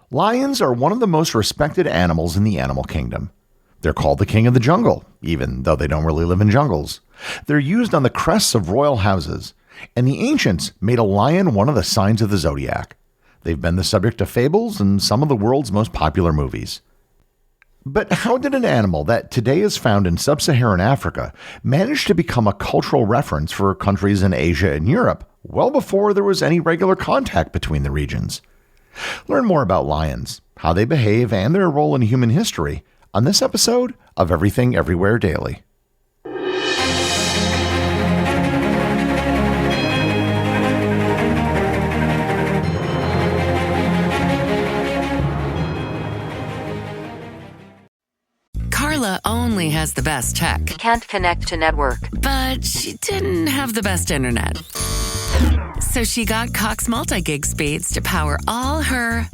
Lions are one of the most respected animals in the animal kingdom. They're called the king of the jungle, even though they don't really live in jungles. They're used on the crests of royal houses, and the ancients made a lion one of the signs of the zodiac. They've been the subject of fables and some of the world's most popular movies. But how did an animal that today is found in Sub-Saharan Africa manage to become a cultural reference for countries in Asia and Europe well before there was any regular contact between the regions? Learn more about lions, how they behave, and their role in human history on this episode of Everything Everywhere Daily. Carla only has the best tech. Can't connect to network. But she didn't have the best internet. So she got Cox multi-gig speeds to power all her...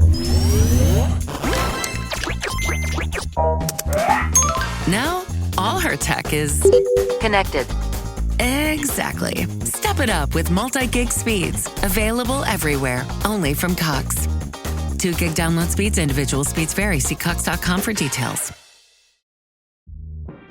Now, all her tech is... connected. Exactly. Step it up with multi-gig speeds. Available everywhere. Only from Cox. 2 gig download speeds. Individual speeds vary. See cox.com for details.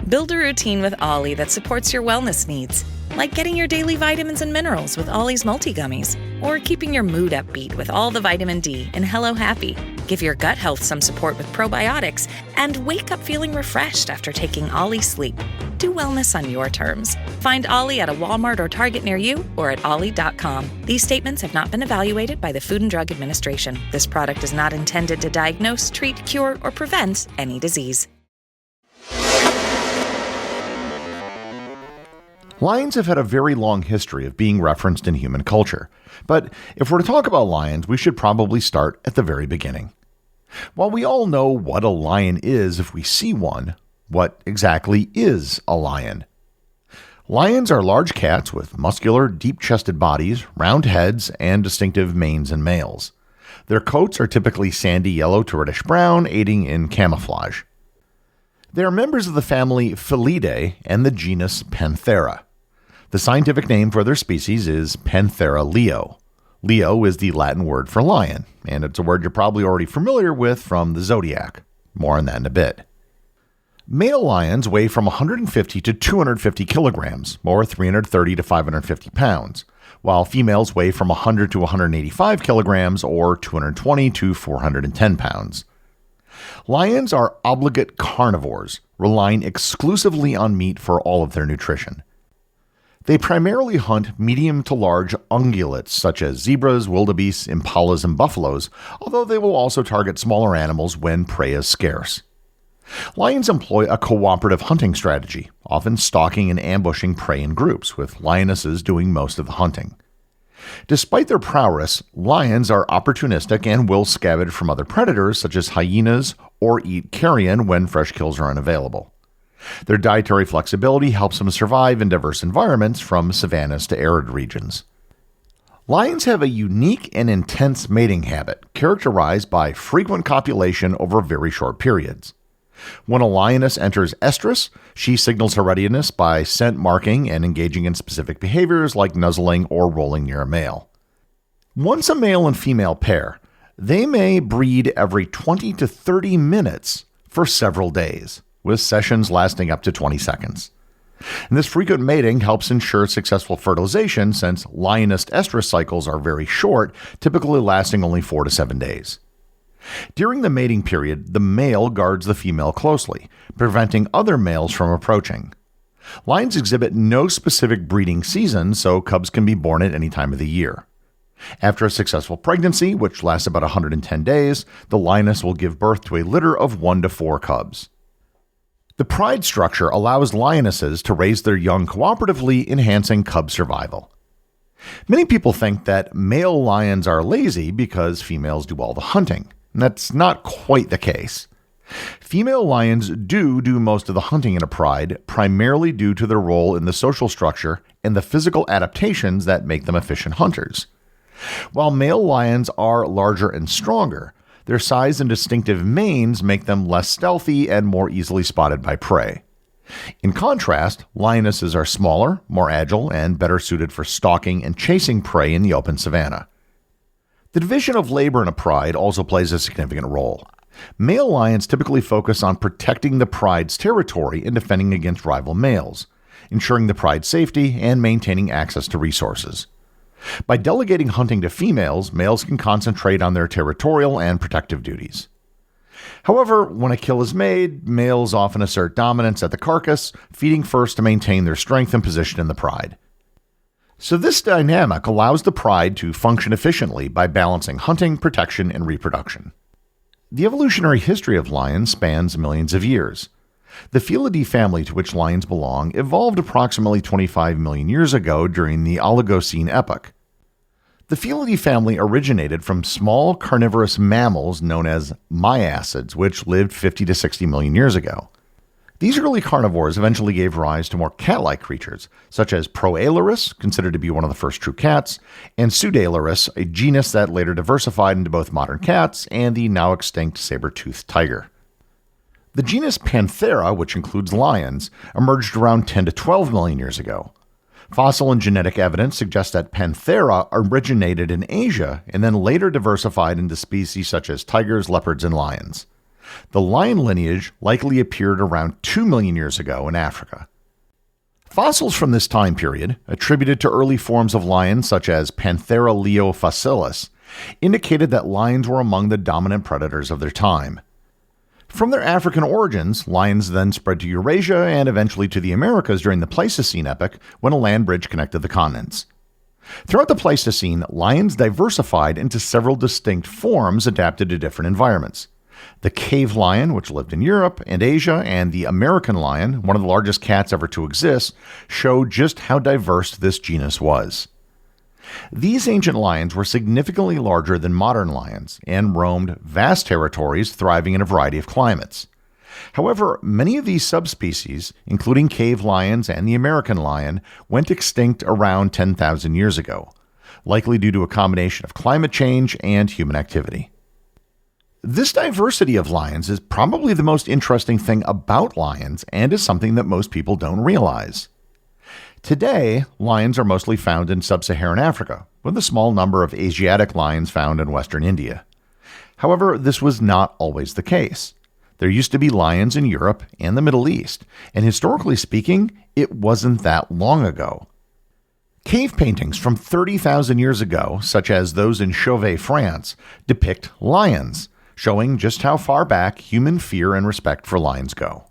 Build a routine with Ollie that supports your wellness needs, like getting your daily vitamins and minerals with Ollie's multi-gummies, or keeping your mood upbeat with all the vitamin D in Hello Happy. Give your gut health some support with probiotics, and wake up feeling refreshed after taking Ollie Sleep. Do wellness on your terms. Find Ollie at a Walmart or Target near you or at ollie.com. These statements have not been evaluated by the Food and Drug Administration. This product is not intended to diagnose, treat, cure, or prevent any disease. Lions have had a very long history of being referenced in human culture, but if we're to talk about lions, we should probably start at the very beginning. While we all know what a lion is if we see one, what exactly is a lion? Lions are large cats with muscular, deep-chested bodies, round heads, and distinctive manes and males. Their coats are typically sandy yellow to reddish brown, aiding in camouflage. They are members of the family Felidae and the genus Panthera. The scientific name for their species is Panthera leo. Leo is the Latin word for lion, and it's a word you're probably already familiar with from the zodiac. More on that in a bit. Male lions weigh from 150 to 250 kilograms, or 330 to 550 pounds, while females weigh from 100 to 185 kilograms, or 220 to 410 pounds. Lions are obligate carnivores, relying exclusively on meat for all of their nutrition. They primarily hunt medium to large ungulates such as zebras, wildebeests, impalas, and buffaloes, although they will also target smaller animals when prey is scarce. Lions employ a cooperative hunting strategy, often stalking and ambushing prey in groups, with lionesses doing most of the hunting. Despite their prowess, lions are opportunistic and will scavenge from other predators such as hyenas or eat carrion when fresh kills are unavailable. Their dietary flexibility helps them survive in diverse environments from savannas to arid regions. Lions have a unique and intense mating habit characterized by frequent copulation over very short periods. When a lioness enters estrus, she signals her readiness by scent marking and engaging in specific behaviors like nuzzling or rolling near a male. Once a male and female pair, they may breed every 20 to 30 minutes for several days, with sessions lasting up to 20 seconds. And this frequent mating helps ensure successful fertilization since lioness estrus cycles are very short, typically lasting only 4 to 7 days. During the mating period, the male guards the female closely, preventing other males from approaching. Lions exhibit no specific breeding season, so cubs can be born at any time of the year. After a successful pregnancy, which lasts about 110 days, the lioness will give birth to a litter of 1 to 4 cubs. The pride structure allows lionesses to raise their young cooperatively, enhancing cub survival. Many people think that male lions are lazy because females do all the hunting. That's not quite the case. Female lions do most of the hunting in a pride, primarily due to their role in the social structure and the physical adaptations that make them efficient hunters. While male lions are larger and stronger, their size and distinctive manes make them less stealthy and more easily spotted by prey. In contrast, lionesses are smaller, more agile, and better suited for stalking and chasing prey in the open savanna. The division of labor in a pride also plays a significant role. Male lions typically focus on protecting the pride's territory and defending against rival males, ensuring the pride's safety and maintaining access to resources. By delegating hunting to females, males can concentrate on their territorial and protective duties. However, when a kill is made, males often assert dominance at the carcass, feeding first to maintain their strength and position in the pride. So this dynamic allows the pride to function efficiently by balancing hunting, protection, and reproduction. The evolutionary history of lions spans millions of years. The Felidae family to which lions belong evolved approximately 25 million years ago during the Oligocene epoch. The Felidae family originated from small carnivorous mammals known as myiacids, which lived 50 to 60 million years ago. These early carnivores eventually gave rise to more cat-like creatures, such as Proailurus, considered to be one of the first true cats, and Pseudailurus, a genus that later diversified into both modern cats and the now extinct saber-toothed tiger. The genus Panthera, which includes lions, emerged around 10 to 12 million years ago. Fossil and genetic evidence suggests that Panthera originated in Asia and then later diversified into species such as tigers, leopards, and lions. The lion lineage likely appeared around 2 million years ago in Africa. Fossils from this time period, attributed to early forms of lions such as Panthera leo fossilis, indicated that lions were among the dominant predators of their time. From their African origins, lions then spread to Eurasia and eventually to the Americas during the Pleistocene epoch when a land bridge connected the continents. Throughout the Pleistocene, lions diversified into several distinct forms adapted to different environments. The cave lion, which lived in Europe and Asia, and the American lion, one of the largest cats ever to exist, show just how diverse this genus was. These ancient lions were significantly larger than modern lions and roamed vast territories, thriving in a variety of climates. However, many of these subspecies, including cave lions and the American lion, went extinct around 10,000 years ago, likely due to a combination of climate change and human activity. This diversity of lions is probably the most interesting thing about lions and is something that most people don't realize. Today, lions are mostly found in Sub-Saharan Africa, with a small number of Asiatic lions found in Western India. However, this was not always the case. There used to be lions in Europe and the Middle East, and historically speaking, it wasn't that long ago. Cave paintings from 30,000 years ago, such as those in Chauvet, France, depict lions, showing just how far back human fear and respect for lions go.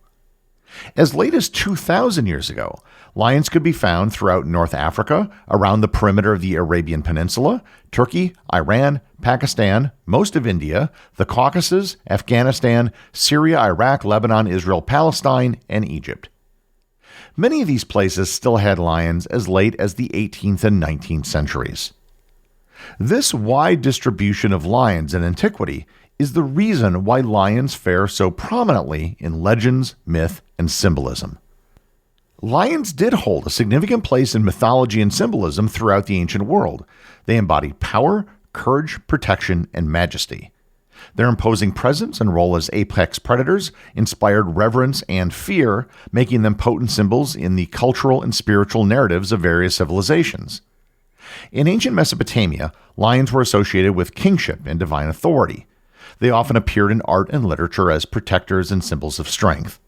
As late as 2,000 years ago, lions could be found throughout North Africa, around the perimeter of the Arabian Peninsula, Turkey, Iran, Pakistan, most of India, the Caucasus, Afghanistan, Syria, Iraq, Lebanon, Israel, Palestine, and Egypt. Many of these places still had lions as late as the 18th and 19th centuries. This wide distribution of lions in antiquity is the reason why lions fare so prominently in legends, myth, and symbolism. Lions did hold a significant place in mythology and symbolism throughout the ancient world. They embodied power, courage, protection, and majesty. Their imposing presence and role as apex predators inspired reverence and fear, making them potent symbols in the cultural and spiritual narratives of various civilizations. In ancient Mesopotamia, lions were associated with kingship and divine authority. They often appeared in art and literature as protectors and symbols of strength.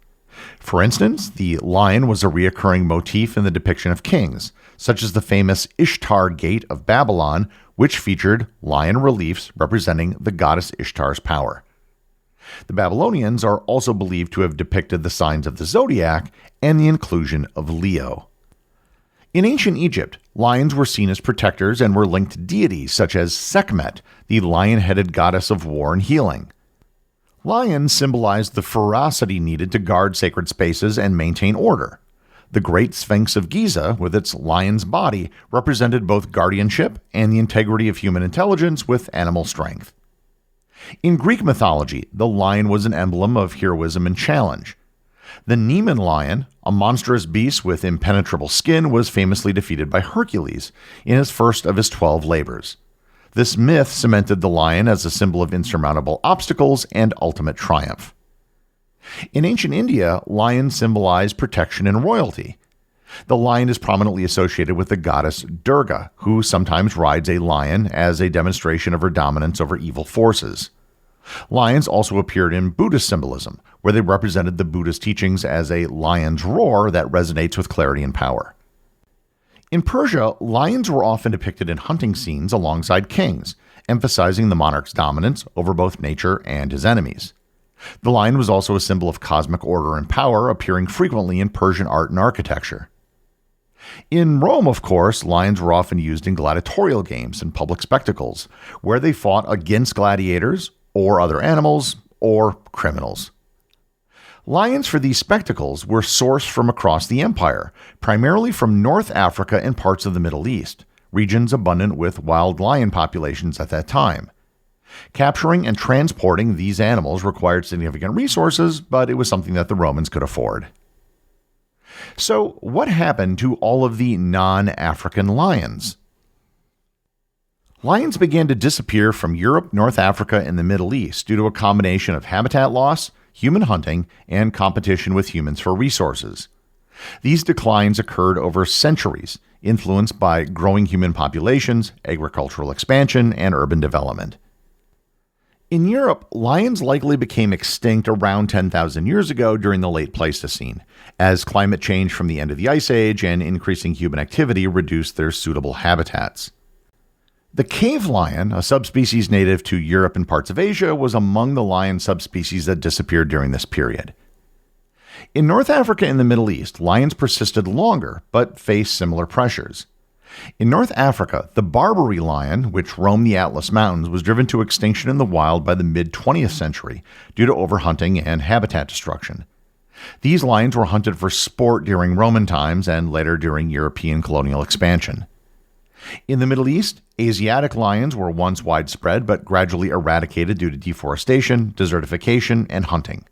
For instance, the lion was a recurring motif in the depiction of kings, such as the famous Ishtar Gate of Babylon, which featured lion reliefs representing the goddess Ishtar's power. The Babylonians are also believed to have depicted the signs of the zodiac and the inclusion of Leo. In ancient Egypt, lions were seen as protectors and were linked to deities such as Sekhmet, the lion-headed goddess of war and healing. Lions symbolized the ferocity needed to guard sacred spaces and maintain order. The Great Sphinx of Giza, with its lion's body, represented both guardianship and the integrity of human intelligence with animal strength. In Greek mythology, the lion was an emblem of heroism and challenge. The Nemean lion, a monstrous beast with impenetrable skin, was famously defeated by Hercules in his first of his 12 labors. This myth cemented the lion as a symbol of insurmountable obstacles and ultimate triumph. In ancient India, lions symbolized protection and royalty. The lion is prominently associated with the goddess Durga, who sometimes rides a lion as a demonstration of her dominance over evil forces. Lions also appeared in Buddhist symbolism, where they represented the Buddhist teachings as a lion's roar that resonates with clarity and power. In Persia, lions were often depicted in hunting scenes alongside kings, emphasizing the monarch's dominance over both nature and his enemies. The lion was also a symbol of cosmic order and power, appearing frequently in Persian art and architecture. In Rome, of course, lions were often used in gladiatorial games and public spectacles, where they fought against gladiators, or other animals, or criminals. Lions for these spectacles were sourced from across the empire, primarily from North Africa and parts of the Middle East, regions abundant with wild lion populations at that time. Capturing and transporting these animals required significant resources, but it was something that the Romans could afford. So, what happened to all of the non-African lions? Lions began to disappear from Europe, North Africa, and the Middle East due to a combination of habitat loss, human hunting, and competition with humans for resources. These declines occurred over centuries, influenced by growing human populations, agricultural expansion, and urban development. In Europe, lions likely became extinct around 10,000 years ago during the late Pleistocene, as climate change from the end of the Ice Age and increasing human activity reduced their suitable habitats. The cave lion, a subspecies native to Europe and parts of Asia, was among the lion subspecies that disappeared during this period. In North Africa and the Middle East, lions persisted longer, but faced similar pressures. In North Africa, the Barbary lion, which roamed the Atlas Mountains, was driven to extinction in the wild by the mid-20th century due to overhunting and habitat destruction. These lions were hunted for sport during Roman times and later during European colonial expansion. In the Middle East, Asiatic lions were once widespread but gradually eradicated due to deforestation, desertification, and hunting.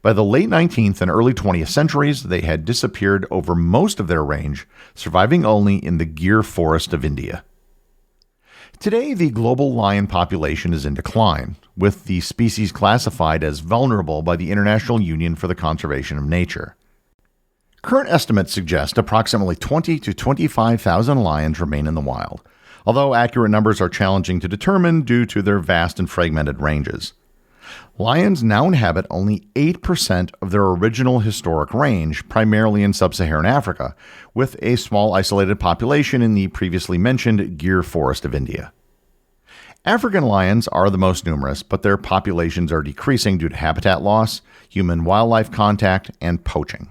By the late 19th and early 20th centuries, they had disappeared over most of their range, surviving only in the Gir forest of India. Today, the global lion population is in decline, with the species classified as vulnerable by the International Union for the Conservation of Nature. Current estimates suggest approximately 20 to 25,000 lions remain in the wild, although accurate numbers are challenging to determine due to their vast and fragmented ranges. Lions now inhabit only 8% of their original historic range, primarily in Sub-Saharan Africa, with a small isolated population in the previously mentioned Gir forest of India. African lions are the most numerous, but their populations are decreasing due to habitat loss, human-wildlife contact, and poaching.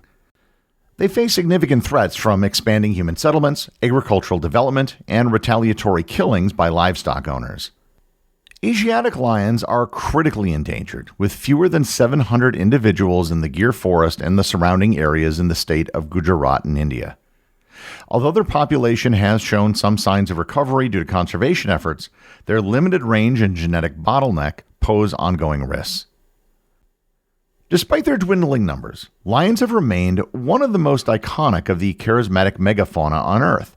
They face significant threats from expanding human settlements, agricultural development, and retaliatory killings by livestock owners. Asiatic lions are critically endangered, with fewer than 700 individuals in the Gir forest and the surrounding areas in the state of Gujarat in India. Although their population has shown some signs of recovery due to conservation efforts, their limited range and genetic bottleneck pose ongoing risks. Despite their dwindling numbers, lions have remained one of the most iconic of the charismatic megafauna on Earth.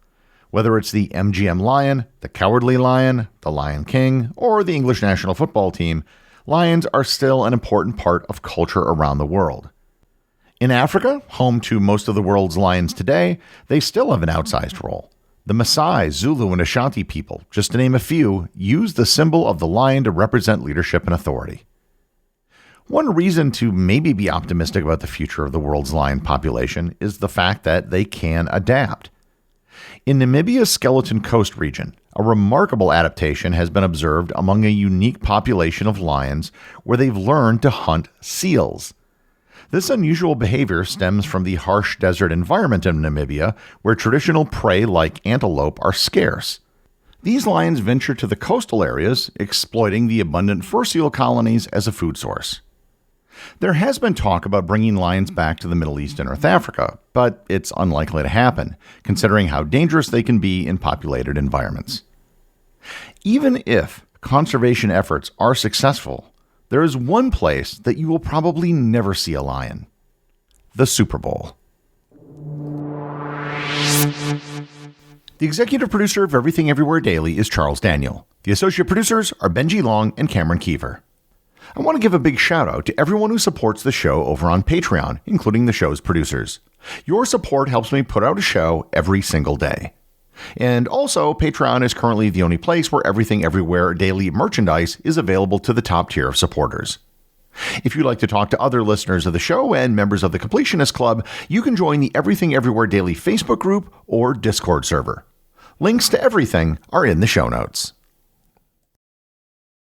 Whether it's the MGM lion, the cowardly lion, the Lion King, or the English national football team, lions are still an important part of culture around the world. In Africa, home to most of the world's lions today, they still have an outsized role. The Maasai, Zulu, and Ashanti people, just to name a few, use the symbol of the lion to represent leadership and authority. One reason to maybe be optimistic about the future of the world's lion population is the fact that they can adapt. In Namibia's Skeleton Coast region, a remarkable adaptation has been observed among a unique population of lions where they've learned to hunt seals. This unusual behavior stems from the harsh desert environment in Namibia, where traditional prey like antelope are scarce. These lions venture to the coastal areas, exploiting the abundant fur seal colonies as a food source. There has been talk about bringing lions back to the Middle East and North Africa, but it's unlikely to happen, considering how dangerous they can be in populated environments. Even if conservation efforts are successful, there is one place that you will probably never see a lion: the Super Bowl. The executive producer of Everything Everywhere Daily is Charles Daniel. The associate producers are Benji Long and Cameron Keever. I want to give a big shout out to everyone who supports the show over on Patreon, including the show's producers. Your support helps me put out a show every single day. And also, Patreon is currently the only place where Everything Everywhere daily merchandise is available to the top tier of supporters. If you'd like to talk to other listeners of the show and members of the Completionist Club, you can join the Everything Everywhere Daily Facebook group or Discord server. Links to everything are in the show notes.